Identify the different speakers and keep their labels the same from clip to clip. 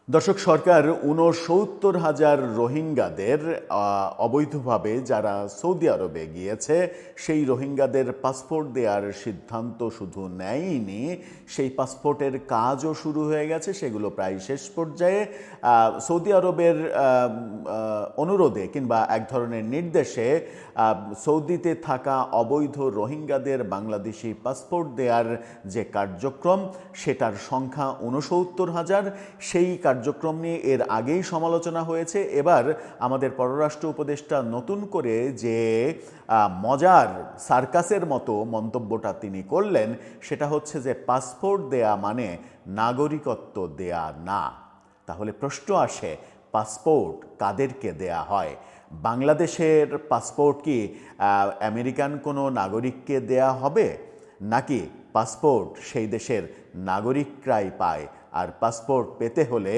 Speaker 1: দর্শক, সরকার ৬৯,০০০ রোহিঙ্গাদের অবৈধভাবে যারা সৌদি আরবে গিয়েছে সেই রোহিঙ্গাদের পাসপোর্ট দেওয়ার সিদ্ধান্ত শুধু নেয়নি, সেই পাসপোর্টের কাজও শুরু হয়ে গেছে। সেগুলো প্রায় শেষ পর্যায়ে। সৌদি আরবের অনুরোধে কিংবা এক ধরনের নির্দেশে সৌদিতে থাকা অবৈধ রোহিঙ্গাদের বাংলাদেশি পাসপোর্ট দেওয়ার যে কার্যক্রম, সেটার সংখ্যা ৬৯,০০০। সেই কার্যক্রম নিয়ে এর আগেই সমালোচনা হয়েছে। এবার আমাদের পররাষ্ট্র উপদেষ্টা নতুন করে যে মজার সার্কাসের মতো মন্তব্যটা তিনি করলেন, সেটা হচ্ছে যে পাসপোর্ট দেয়া মানে নাগরিকত্ব দেয়া না। তাহলে প্রশ্ন আসে, পাসপোর্ট কাদেরকে দেয়া হয়? বাংলাদেশের পাসপোর্ট কি আমেরিকান কোনো নাগরিককে দেয়া হবে, নাকি পাসপোর্ট সেই দেশের নাগরিকরাই পায়? আর পাসপোর্ট পেতে হলে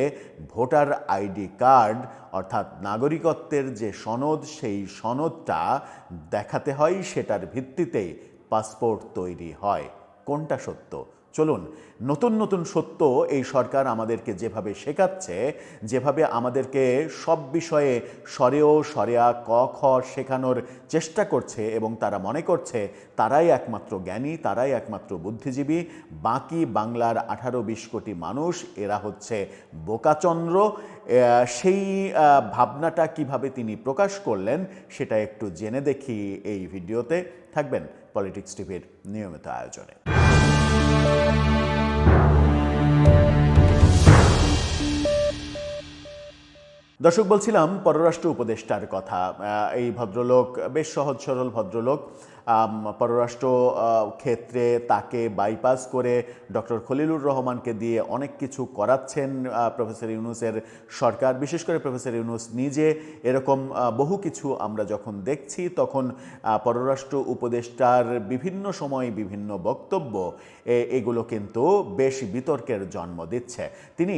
Speaker 1: ভোটার আইডি কার্ড অর্থাৎ নাগরিকত্বের যে সনদ, সেই সনদটা দেখাতে হয়, সেটার ভিত্তিতেই পাসপোর্ট তৈরি হয়। কোনটা সত্য? চলুন, নতুন নতুন সত্য এই সরকার আমাদেরকে যেভাবে শেখাচ্ছে, যেভাবে আমাদেরকে সব বিষয়ে সরেও সরেয়া ক খ শেখানোর চেষ্টা করছে, এবং তারা মনে করছে তারাই একমাত্র জ্ঞানী, তারাই একমাত্র বুদ্ধিজীবী, বাকি বাংলার 18-20 কোটি মানুষ এরা হচ্ছে বোকাচন্দ্র। সেই ভাবনাটা কিভাবে তিনি প্রকাশ করলেন সেটা একটু জেনে দেখি এই ভিডিওতে। থাকবেন পলিটিক্স টিভির নিয়মিত আয়োজনে। দর্শক, বলছিলাম পররাষ্ট্র উপদেষ্টার কথা। এই ভদ্রলোক বেশ সহজ সরল ভদ্রলোক। পররাষ্ট্র ক্ষেত্রে তাকে বাইপাস করে ডক্টর খলিলুর রহমানকে দিয়ে অনেক কিছু করাচ্ছেন প্রফেসর ইউনূসের সরকার, বিশেষ করে প্রফেসর ইউনূস নিজে। এরকম বহু কিছু আমরা যখন দেখছি, তখন পররাষ্ট্র উপদেষ্টার বিভিন্ন সময় বিভিন্ন বক্তব্য এগুলো কিন্তু বেশ বিতর্কের জন্ম দিচ্ছে। তিনি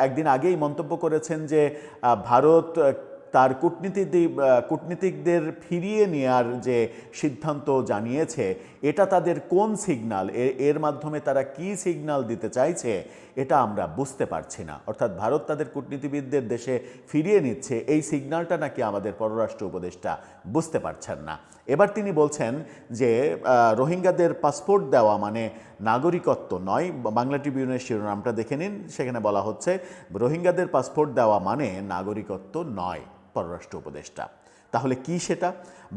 Speaker 1: একদিন আগেই মন্তব্য করেছেন যে ভারত তার কূটনীতিকদের ফিরিয়ে নেওয়ার যে সিদ্ধান্ত জানিয়েছে, এটা তাদের কোন সিগন্যাল, এর মাধ্যমে তারা কি সিগন্যাল দিতে চাইছে এটা আমরা বুঝতে পারছি না। অর্থাৎ ভারত তাদের কূটনীতিবিদদের দেশে ফিরিয়ে নিচ্ছে, এই সিগন্যালটা নাকি আমাদের পররাষ্ট্র উপদেষ্টা বুঝতে পারছেন না। এবার তিনি বলছেন যে রোহিঙ্গাদের পাসপোর্ট দেওয়া মানে নাগরিকত্ব নয়। বাংলা ট্রিবিউনের শিরোনামটা দেখে নিন, সেখানে বলা হচ্ছে রোহিঙ্গাদের পাসপোর্ট দেওয়া মানে নাগরিকত্ব নয়। পররাষ্ট্র উপদেষ্টা তাহলে কি সেটা?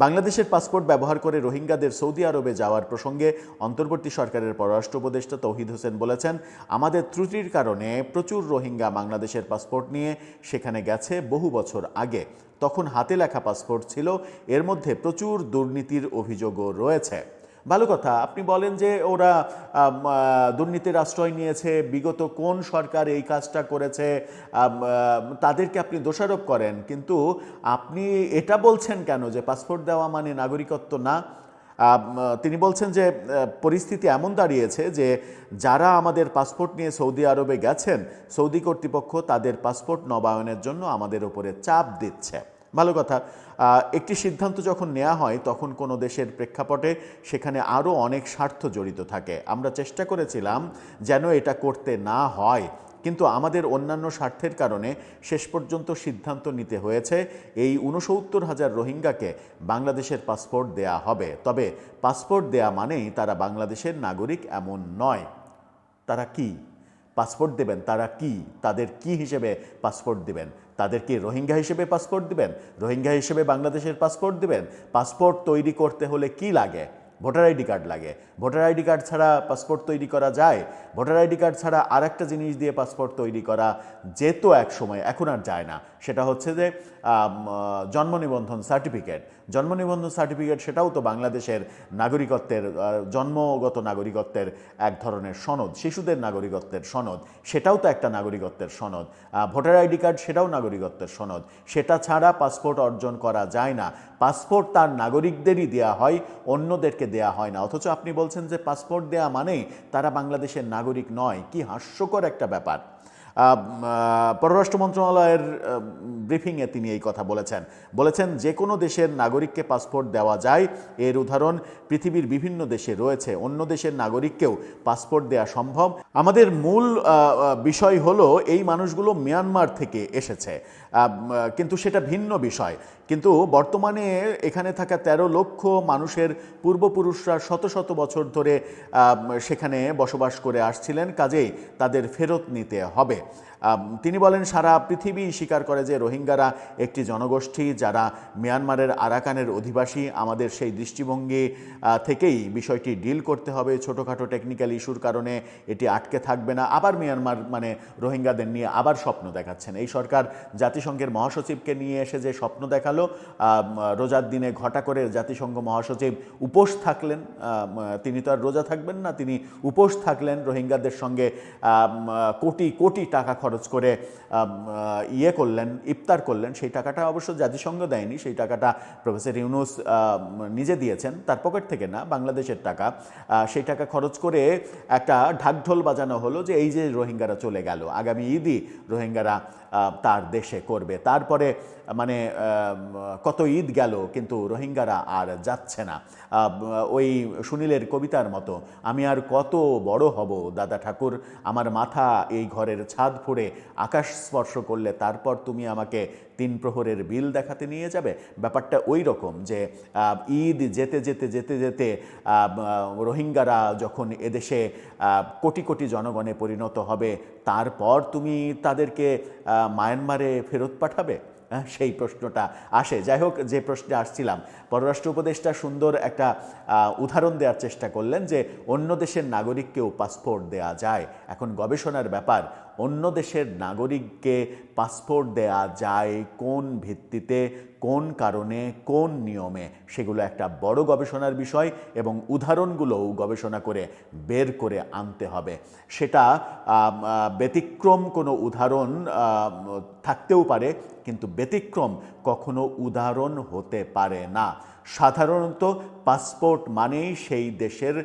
Speaker 1: বাংলাদেশের পাসপোর্ট ব্যবহার করে রোহিঙ্গাদের সৌদি আরবে যাওয়ার প্রসঙ্গে অন্তর্বর্তী সরকারের পররাষ্ট্র উপদেষ্টা তৌহিদ হোসেন বলেছেন, আমাদের ত্রুটির কারণে প্রচুর রোহিঙ্গা বাংলাদেশের পাসপোর্ট নিয়ে সেখানে গেছে বহু বছর আগে। তখন হাতে লেখা পাসপোর্ট ছিল, এর মধ্যে প্রচুর দুর্নীতির অভিযোগও রয়েছে। ভালো কথা, আপনি বলেন যে ওরা দুর্নীতির আশ্রয় নিয়েছে, বিগত কোন সরকার এই কাজটা করেছে তাদেরকে আপনি দোষারোপ করেন, কিন্তু আপনি এটা বলছেন কেন যে পাসপোর্ট দেওয়া মানে নাগরিকত্ব না? তিনি বলছেন যে পরিস্থিতি এমন দাঁড়িয়েছে যে যারা আমাদের পাসপোর্ট নিয়ে সৌদি আরবে গেছেন, সৌদি কর্তৃপক্ষ তাদের পাসপোর্ট নবায়নের জন্য আমাদের উপরে চাপ দিচ্ছে। ভালো কথা, একটি সিদ্ধান্ত যখন নেওয়া হয় তখন কোনো দেশের প্রেক্ষাপটে সেখানে আরও অনেক স্বার্থ জড়িত থাকে। আমরা চেষ্টা করেছিলাম যেন এটা করতে না হয়, কিন্তু আমাদের অন্যান্য স্বার্থের কারণে শেষ পর্যন্ত সিদ্ধান্ত নিতে হয়েছে এই ৬৯,০০০ রোহিঙ্গাকে বাংলাদেশের পাসপোর্ট দেয়া হবে। তবে পাসপোর্ট দেয়া মানেই তারা বাংলাদেশের নাগরিক এমন নয়। তারা কি পাসপোর্ট দেবেন? তারা কি, তাদের কি হিসেবে পাসপোর্ট দিবেন? তাদের কি রোহিঙ্গা হিসেবে পাসপোর্ট দিবেন? রোহিঙ্গা হিসেবে বাংলাদেশের পাসপোর্ট দিবেন? পাসপোর্ট তৈরি করতে হলে কি লাগে? ভোটার আইডি কার্ড লাগে। ভোটার আইডি কার্ড ছাড়া পাসপোর্ট তৈরি করা যায়? ভোটার আইডি কার্ড ছাড়া আর একটা জিনিস দিয়ে পাসপোর্ট তৈরি করা যেত এক সময়, এখন আর যায় না। সেটা হচ্ছে যে জন্ম নিবন্ধন সার্টিফিকেট। জন্ম নিবন্ধন সার্টিফিকেট সেটাও তো বাংলাদেশের নাগরিকত্বের, জন্মগত নাগরিকত্বের এক ধরনের সনদ। শিশুদের নাগরিকত্বের সনদ, সেটাও তো একটা নাগরিকত্বের সনদ। ভোটার আইডি কার্ড সেটাও নাগরিকত্বের সনদ। সেটা ছাড়া পাসপোর্ট অর্জন করা যায় না। পাসপোর্ট তার নাগরিকদেরই দেয়া হয়, অন্যদেরকে দেয়া হয় না। অথচ আপনি বলছেন যে পাসপোর্ট দেয়া মানেই তারা বাংলাদেশের নাগরিক নয়। কি হাস্যকর একটা ব্যাপার। পররাষ্ট্র মন্ত্রণালয়ের ব্রিফিংয়ে তিনি এই কথা বলেছেন যে কোনো দেশের নাগরিককে পাসপোর্ট দেওয়া যায়, এর উদাহরণ পৃথিবীর বিভিন্ন দেশে রয়েছে, অন্য দেশের নাগরিককেও পাসপোর্ট দেওয়া সম্ভব। আমাদের মূল বিষয় হলো এই মানুষগুলো মিয়ানমার থেকে এসেছে, কিন্তু সেটা ভিন্ন বিষয়। কিন্তু বর্তমানে এখানে থাকা 13 লক্ষ মানুষের পূর্বপুরুষরা শত শত বছর ধরে সেখানে বসবাস করে আসছিলেন, কাজেই তাদের ফেরত নিতে হবে। তিনি বলেন সারা পৃথিবী স্বীকার করে যে রোহিঙ্গারা একটি জনগোষ্ঠী যারা মিয়ানমারের আরাকানের অধিবাসী। আমাদের সেই দৃষ্টিভঙ্গি থেকেই বিষয়টি ডিল করতে হবে। ছোটোখাটো টেকনিক্যাল ইস্যুর কারণে এটি আটকে থাকবে না। আবার মিয়ানমার মানে রোহিঙ্গাদের নিয়ে আবার স্বপ্ন দেখাচ্ছেন। এই সরকার জাতিসংঘের মহাসচিবকে নিয়ে এসে যে স্বপ্ন দেখালো, রোজার দিনে ঘটা করে জাতিসংঘ মহাসচিব উপোস থাকলেন, তিনি তো আর রোজা থাকবেন না, তিনি উপোস থাকলেন, রোহিঙ্গাদের সঙ্গে কোটি কোটি টাকা খরচ করে ইফতার করলেন। সেই টাকাটা অবশ্য জাতিসংঘ দেয়নি, সেই টাকাটা প্রফেসর ইউনূস নিজে দিয়েছেন, তার পকেট থেকে না, বাংলাদেশের টাকা। সেই টাকা খরচ করে একটা ঢাকঢোল বাজানো হলো যে এই যে রোহিঙ্গারা চলে গেল, আগামী ঈদই রোহিঙ্গারা তার দেশে করবে। তারপরে মানে কত ঈদ গেল কিন্তু রোহিঙ্গারা আর যাচ্ছে না। ওই সুনীলের কবিতার মতো, আমি আর কত বড় হব দাদা ঠাকুর, আমার মাথা এই ঘরের ছাদ ফুঁড়ে আকাশ স্পর্শ করলে তারপর তুমি আমাকে 3 প্রহরের বিল দেখাতে নিয়ে যাবে। ব্যাপারটা ওই রকম যে ঈদ যেতে যেতে যেতে যেতে রোহিঙ্গারা যখন এদেশে কোটি কোটি জনগণে পরিণত হবে, তারপর তুমি তাদেরকে মায়ানমারে ফেরত পাঠাবে, সেই প্রশ্নটা আসে। যাই হোক, যে প্রশ্নে আসছিলাম, পররাষ্ট্র উপদেষ্টা সুন্দর একটা উদাহরণ দেওয়ার চেষ্টা করলেন যে অন্য দেশের নাগরিককেও পাসপোর্ট দেয়া যায়। এখন গবেষণার ব্যাপার, অন্য দেশের নাগরিককে পাসপোর্ট দেয়া যায় কোন ভিত্তিতে, কোন কারণে, কোন নিয়মে, সেগুলো একটা বড় গবেষণার বিষয় এবং উদাহরণগুলোও গবেষণা করে বের করে আনতে হবে। সেটা ব্যতিক্রম কোনো উদাহরণ থাকতেও পারে, কিন্তু ব্যতিক্রম কখনো উদাহরণ হতে পারে না। সাধারণত পাসপোর্ট মানেই সেই দেশের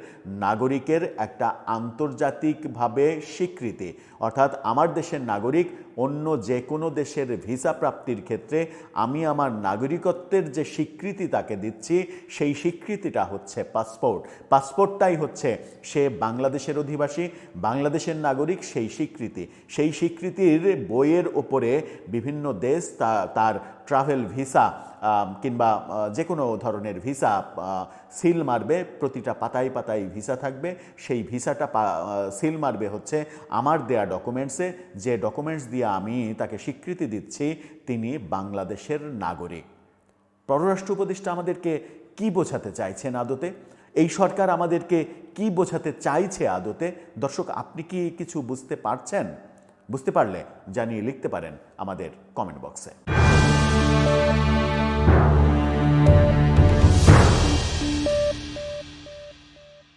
Speaker 1: নাগরিকের একটা আন্তর্জাতিকভাবে স্বীকৃতি, অর্থাৎ আমার দেশের নাগরিক অন্য যে কোনো দেশের ভিসা প্রাপ্তির ক্ষেত্রে আমি আমার নাগরিকত্বের যে স্বীকৃতি তাকে দিচ্ছি, সেই স্বীকৃতিটা হচ্ছে পাসপোর্ট। পাসপোর্টটাই হচ্ছে সে বাংলাদেশের অধিবাসী, বাংলাদেশের নাগরিক, সেই স্বীকৃতি। সেই স্বীকৃতির বইয়ের ওপরে বিভিন্ন দেশ তার ট্রাভেল ভিসা কিংবা যে কোনো ধরনের ভিসা সিল মারবে, প্রতিটা পাতায় পাতায় ভিসা থাকবে। সেই ভিসাটা সিল মারবে হচ্ছে আমার দেয়া ডকুমেন্টসে, যে ডকুমেন্টস দিয়ে আমি তাকে স্বীকৃতি দিচ্ছি তিনি বাংলাদেশের নাগরিক। পররাষ্ট্র উপদেষ্টা আমাদেরকে কি বোঝাতে চাইছেন আদতে? এই সরকার আমাদেরকে কি বোঝাতে চাইছে আদতে? দর্শক, আপনি কি কিছু বুঝতে পারছেন? বুঝতে পারলে জানিয়ে লিখতে পারেন আমাদের কমেন্ট বক্সে।